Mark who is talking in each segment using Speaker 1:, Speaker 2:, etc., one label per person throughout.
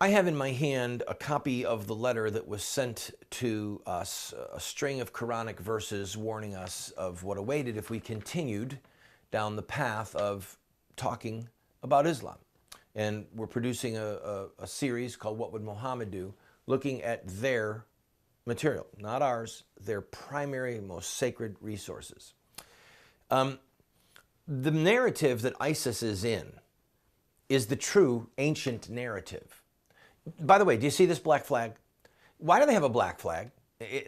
Speaker 1: I have in my hand a copy of the letter that was sent to us, a string of Quranic verses warning us of what awaited if we continued down the path of talking about Islam. And we're producing a series called What Would Muhammad Do?, looking at their material, not ours, their primary, most sacred resources. The narrative that ISIS is in is the true ancient narrative. By the way, do you see this black flag? Why do they have a black flag?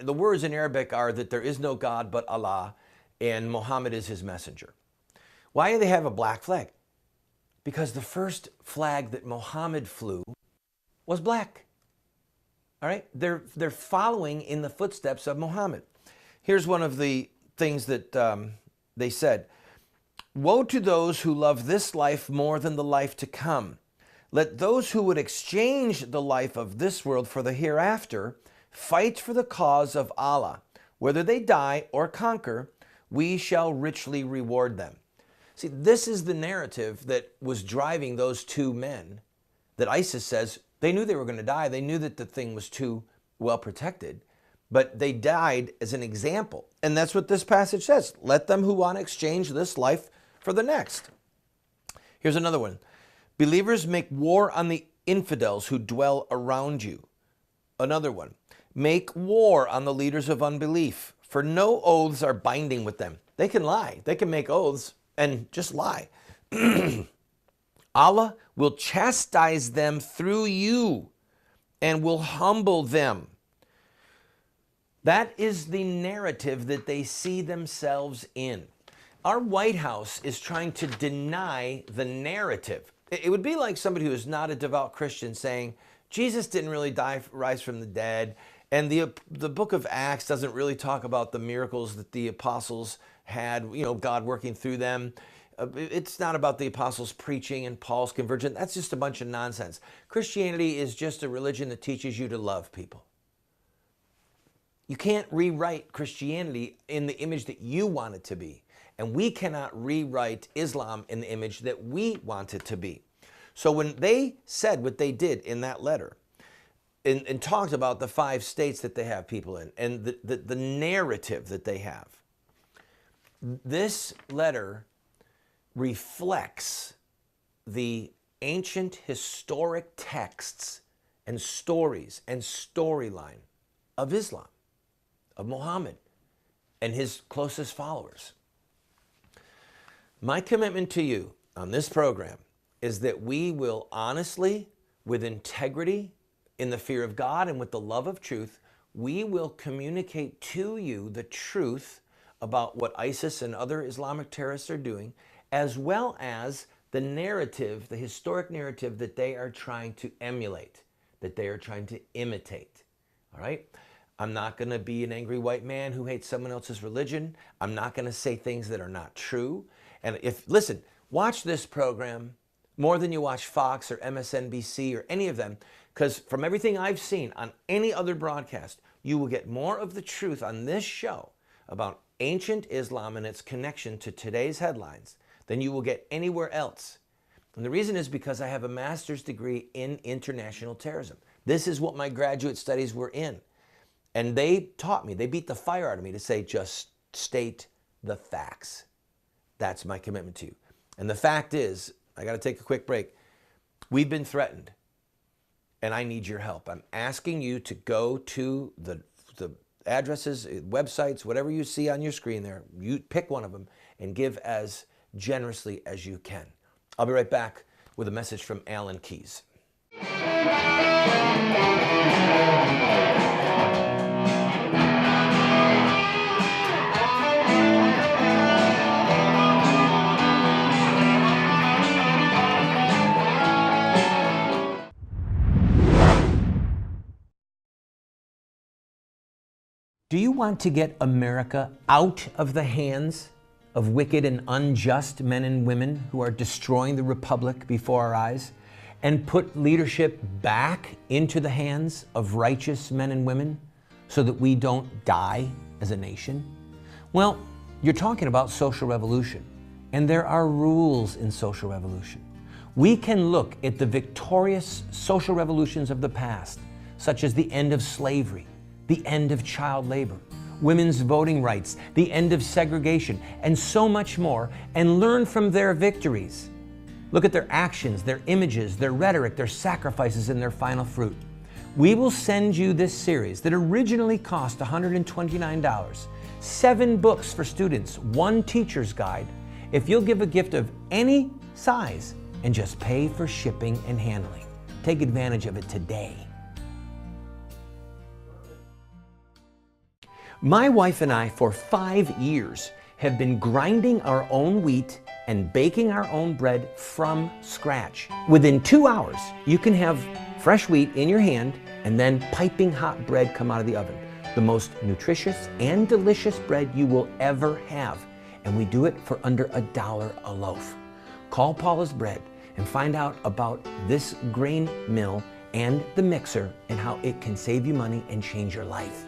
Speaker 1: The words in Arabic are that there is no God but Allah and Muhammad is his messenger. Why do they have a black flag? Because the first flag that Muhammad flew was black. All right? They're following in the footsteps of Muhammad. Here's one of the things that they said. Woe to those who love this life more than the life to come. Let those who would exchange the life of this world for the hereafter fight for the cause of Allah. Whether they die or conquer, we shall richly reward them. See, this is the narrative that was driving those two men that ISIS says they knew they were going to die. They knew that the thing was too well protected, but they died as an example. And that's what this passage says. Let them who want to exchange this life for the next. Here's another one. Believers make war on the infidels who dwell around you. Another one. Make war on the leaders of unbelief, for no oaths are binding with them. They can lie. They can make oaths and just lie. Allah will chastise them through you and will humble them. That is the narrative that they see themselves in. Our White House is trying to deny the narrative. It would be like somebody who is not a devout Christian saying, Jesus didn't really rise from the dead, and the book of Acts doesn't really talk about the miracles that the apostles had, God working through them. It's not about the apostles preaching and Paul's conversion. That's just a bunch of nonsense. Christianity is just a religion that teaches you to love people. You can't rewrite Christianity in the image that you want it to be. And we cannot rewrite Islam in the image that we want it to be. So when they said what they did in that letter and talked about the 5 states that they have people in and the narrative that they have, this letter reflects the ancient historic texts and stories and storyline of Islam, of Muhammad and his closest followers. My commitment to you on this program is that we will honestly, with integrity, in the fear of God and with the love of truth, we will communicate to you the truth about what ISIS and other Islamic terrorists are doing, as well as the narrative, the historic narrative that they are trying to emulate, that they are trying to imitate. All right? I'm not going to be an angry white man who hates someone else's religion. I'm not going to say things that are not true. And listen, watch this program more than you watch Fox or MSNBC or any of them, because from everything I've seen on any other broadcast, you will get more of the truth on this show about ancient Islam and its connection to today's headlines than you will get anywhere else. And the reason is because I have a master's degree in international terrorism. This is what my graduate studies were in. And they taught me, they beat the fire out of me to say, just state the facts. That's my commitment to you. And the fact is, I got to take a quick break. We've been threatened, and I need your help. I'm asking you to go to the addresses, websites, whatever you see on your screen there. You pick one of them and give as generously as you can. I'll be right back with a message from Alan Keyes. Do you want to get America out of the hands of wicked and unjust men and women who are destroying the republic before our eyes, and put leadership back into the hands of righteous men and women so that we don't die as a nation? Well, you're talking about social revolution, and there are rules in social revolution. We can look at the victorious social revolutions of the past, such as the end of slavery, the end of child labor, women's voting rights, the end of segregation, and so much more, and learn from their victories. Look at their actions, their images, their rhetoric, their sacrifices, and their final fruit. We will send you this series that originally cost $129, 7 books for students, 1 teacher's guide, if you'll give a gift of any size and just pay for shipping and handling. Take advantage of it today. My wife and I, for 5 years, have been grinding our own wheat and baking our own bread from scratch. Within 2 hours, you can have fresh wheat in your hand and then piping hot bread come out of the oven. The most nutritious and delicious bread you will ever have. And we do it for under $1 a loaf. Call Paula's Bread and find out about this grain mill and the mixer and how it can save you money and change your life.